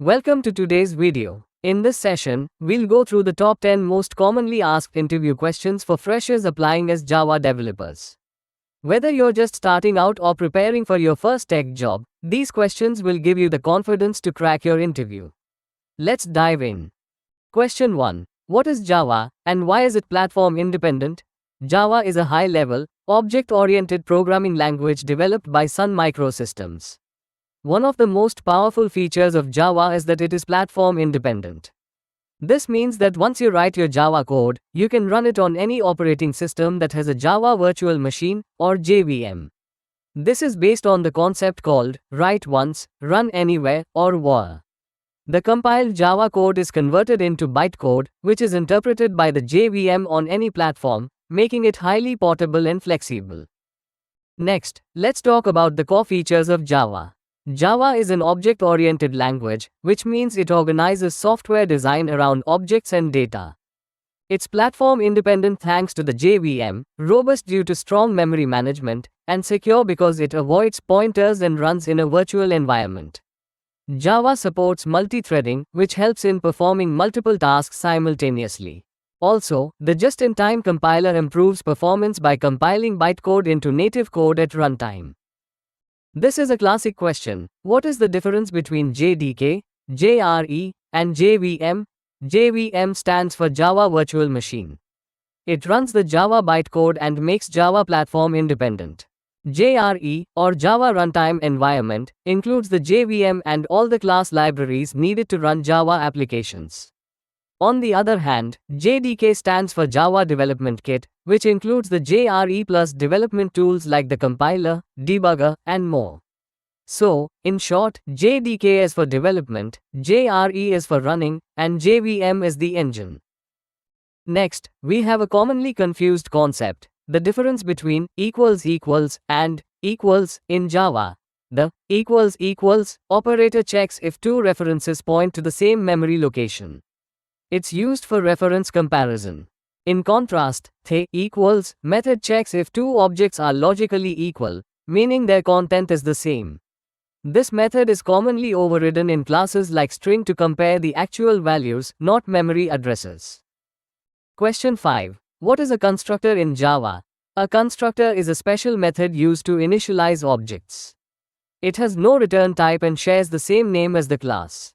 Welcome to today's video. In this session, we'll go through the top 10 most commonly asked interview questions for freshers applying as Java developers. Whether you're just starting out or preparing for your first tech job, these questions will give you the confidence to crack your interview. Let's dive in. Question 1. What is Java, and why is it platform independent? Java is a high-level, object-oriented programming language developed by Sun Microsystems. One of the most powerful features of Java is that it is platform independent. This means that once you write your Java code, you can run it on any operating system that has a Java Virtual Machine, or JVM. This is based on the concept called write once, run anywhere, or WAR. The compiled Java code is converted into bytecode, which is interpreted by the JVM on any platform, making it highly portable and flexible. Next, let's talk about the core features of Java. Java is an object-oriented language, which means it organizes software design around objects and data. It's platform-independent thanks to the JVM, robust due to strong memory management, and secure because it avoids pointers and runs in a virtual environment. Java supports multi-threading, which helps in performing multiple tasks simultaneously. Also, the just-in-time compiler improves performance by compiling bytecode into native code at runtime. This is a classic question. What is the difference between JDK, JRE, and JVM? JVM stands for Java Virtual Machine. It runs the Java bytecode and makes Java platform independent. JRE, or Java Runtime Environment, includes the JVM and all the class libraries needed to run Java applications. On the other hand, JDK stands for Java Development Kit, which includes the JRE plus development tools like the compiler, debugger, and more. So, in short, JDK is for development, JRE is for running, and JVM is the engine. Next, we have a commonly confused concept, the difference between equals and equals in Java. The equals operator checks if two references point to the same memory location. It's used for reference comparison. In contrast, the equals method checks if two objects are logically equal, meaning their content is the same. This method is commonly overridden in classes like string to compare the actual values, not memory addresses. Question 5. What is a constructor in Java? A constructor is a special method used to initialize objects. It has no return type and shares the same name as the class.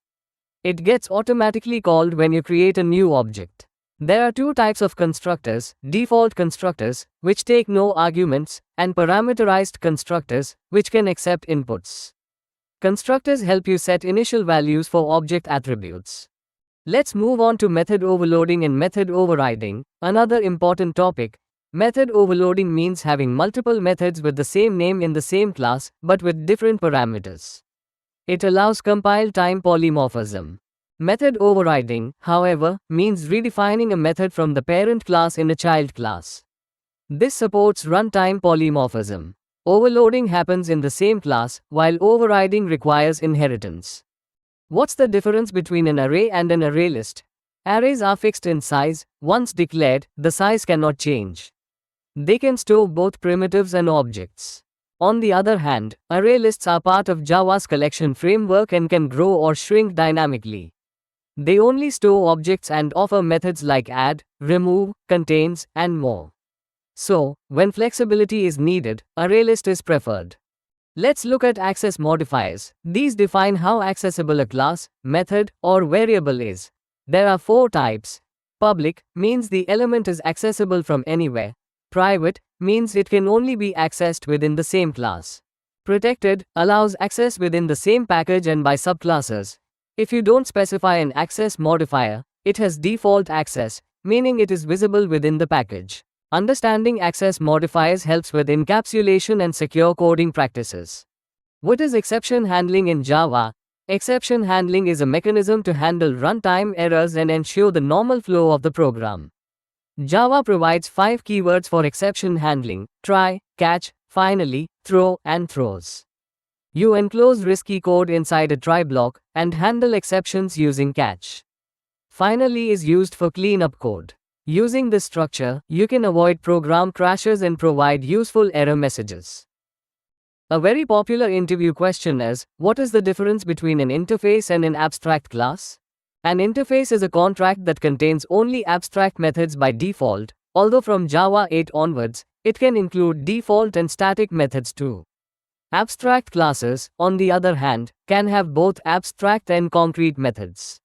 It gets automatically called when you create a new object. There are two types of constructors: default constructors, which take no arguments, and parameterized constructors, which can accept inputs. Constructors help you set initial values for object attributes. Let's move on to method overloading and method overriding, another important topic. Method overloading means having multiple methods with the same name in the same class, but with different parameters. It allows compile-time polymorphism. Method overriding, however, means redefining a method from the parent class in a child class. This supports runtime polymorphism. Overloading happens in the same class, while overriding requires inheritance. What's the difference between an array and an array list? Arrays are fixed in size. Once declared, the size cannot change. They can store both primitives and objects. On the other hand, array lists are part of Java's collection framework and can grow or shrink dynamically. They only store objects and offer methods like add, remove, contains, and more. So, when flexibility is needed, ArrayList is preferred. Let's look at access modifiers. These define how accessible a class, method, or variable is. There are four types. Public means the element is accessible from anywhere. Private means it can only be accessed within the same class. Protected allows access within the same package and by subclasses. If you don't specify an access modifier, it has default access, meaning it is visible within the package. Understanding access modifiers helps with encapsulation and secure coding practices. What is exception handling in Java? Exception handling is a mechanism to handle runtime errors and ensure the normal flow of the program. Java provides 5 keywords for exception handling: try, catch, finally, throw, and throws. You enclose risky code inside a try block and handle exceptions using catch. Finally is used for cleanup code. Using this structure, you can avoid program crashes and provide useful error messages. A very popular interview question is, what is the difference between an interface and an abstract class? An interface is a contract that contains only abstract methods by default, although from Java 8 onwards, it can include default and static methods too. Abstract classes, on the other hand, can have both abstract and concrete methods.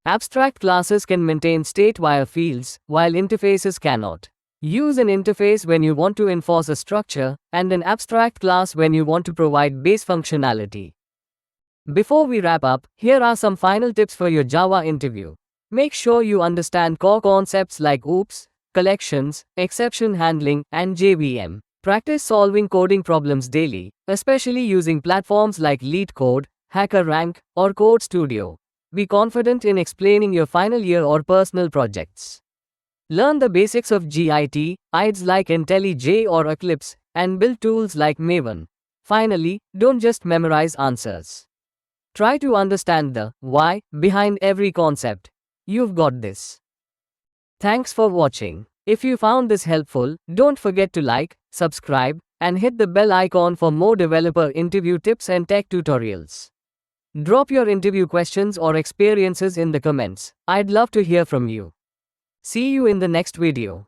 Abstract classes can maintain state via fields, while interfaces cannot. Use an interface when you want to enforce a structure, and an abstract class when you want to provide base functionality. Before we wrap up, here are some final tips for your Java interview. Make sure you understand core concepts like OOPS, collections, exception handling, and JVM. Practice solving coding problems daily, especially using platforms like LeetCode, HackerRank, or Code Studio. Be confident in explaining your final year or personal projects. Learn the basics of Git, IDEs like IntelliJ or Eclipse, and build tools like Maven. Finally, don't just memorize answers. Try to understand the why behind every concept. You've got this. Thanks for watching. If you found this helpful, don't forget to like, subscribe, and hit the bell icon for more developer interview tips and tech tutorials. Drop your interview questions or experiences in the comments. I'd love to hear from you. See you in the next video.